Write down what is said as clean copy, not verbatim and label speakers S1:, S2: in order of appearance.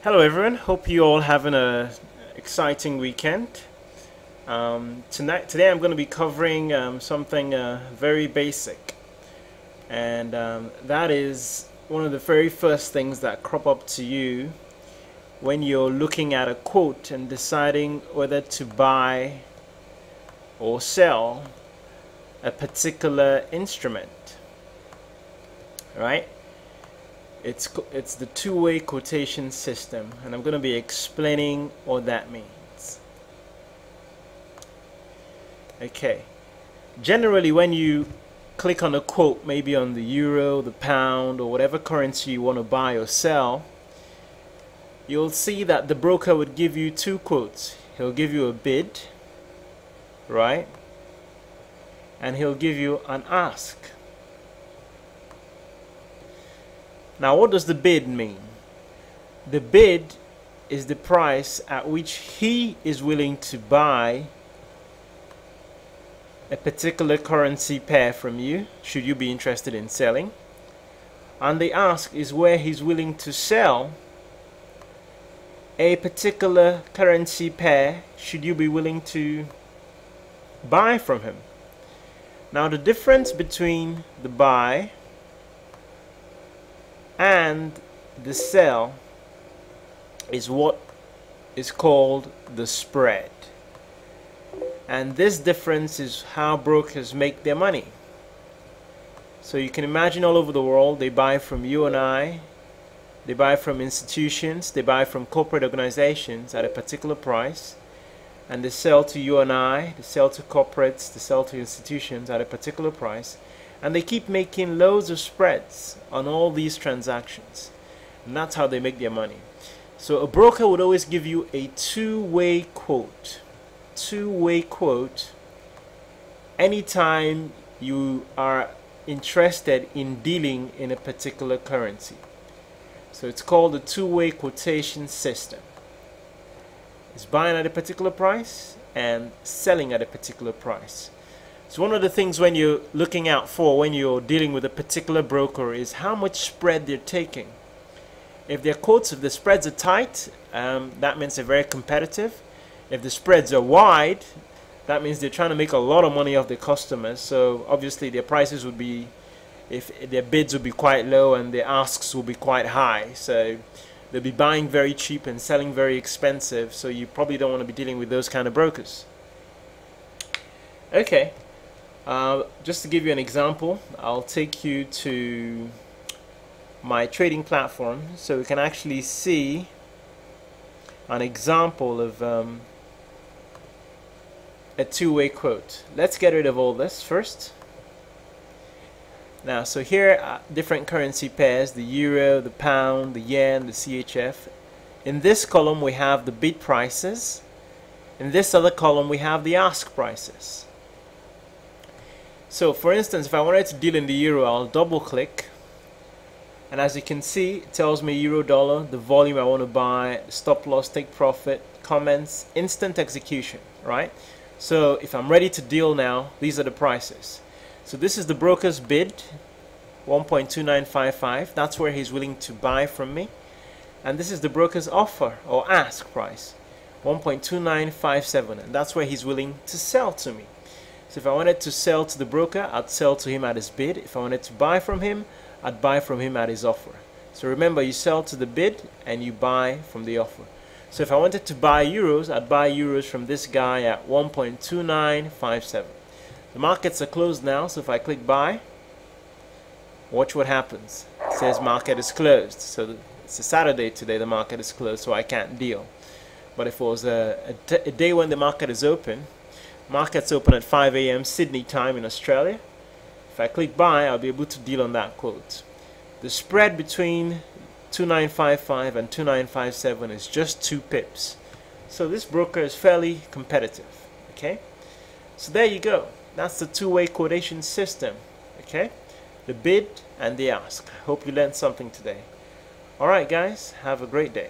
S1: Hello everyone, hope you all having a exciting weekend. Today I'm going to be covering something very basic, and that is one of the very first things that crop up to you when you're looking at a quote and deciding whether to buy or sell a particular instrument, right? It's the two-way quotation system, and I'm going to be explaining what that means. Okay, generally when you click on a quote, maybe on the euro, the pound, or whatever currency you want to buy or sell, you'll see that the broker would give you two quotes. He'll give you a bid, right? And he'll give you an ask. Now, what does the bid mean? The bid is the price at which he is willing to buy a particular currency pair from you, should you be interested in selling. And the ask is where he's willing to sell a particular currency pair, should you be willing to buy from him. Now, the difference between the buy and the sell is what is called the spread, and this difference is how brokers make their money. So you can imagine all over the world they buy from you and I, they buy from institutions, they buy from corporate organizations at a particular price, and they sell to you and I, they sell to corporates, they sell to institutions at a particular price. And they keep making loads of spreads on all these transactions. And that's how they make their money. So a broker would always give you a two-way quote. Two-way quote anytime you are interested in dealing in a particular currency. So it's called the two-way quotation system. It's buying at a particular price and selling at a particular price. So one of the things when you're looking out for when you're dealing with a particular broker is how much spread they're taking. If their quotes, if the spreads are tight, that means they're very competitive. If the spreads are wide, that means they're trying to make a lot of money off their customers. So obviously their prices would be, if their bids would be quite low and their asks will be quite high. So they'll be buying very cheap and selling very expensive. So you probably don't want to be dealing with those kind of brokers. Okay. Just to give you an example, I'll take you to my trading platform so we can actually see an example of a two-way quote. Let's get rid of all this first. Now, so here are different currency pairs: the euro, the pound, the yen, the CHF. In this column we have the bid prices. In this other column we have the ask prices. So for instance, if I wanted to deal in the euro, I'll double click, and as you can see, it tells me euro dollar, the volume I want to buy, the stop loss, take profit, comments, instant execution, right? So if I'm ready to deal now, these are the prices. So this is the broker's bid, 1.2955, that's where he's willing to buy from me. And this is the broker's offer or ask price, 1.2957, and that's where he's willing to sell to me. So if I wanted to sell to the broker, I'd sell to him at his bid. If I wanted to buy from him, I'd buy from him at his offer. So remember, you sell to the bid and you buy from the offer. So if I wanted to buy euros, I'd buy euros from this guy at 1.2957. The markets are closed now, so if I click buy, watch what happens. It says market is closed. So it's a Saturday today, the market is closed, so I can't deal. But if it was a day when the market is open, markets open at 5 a.m. Sydney time in Australia. If I click buy, I'll be able to deal on that quote. The spread between 2955 and 2957 is just 2 pips. So this broker is fairly competitive. Okay? So there you go. That's the two-way quotation system. Okay? The bid and the ask. I hope you learned something today. Alright guys, have a great day.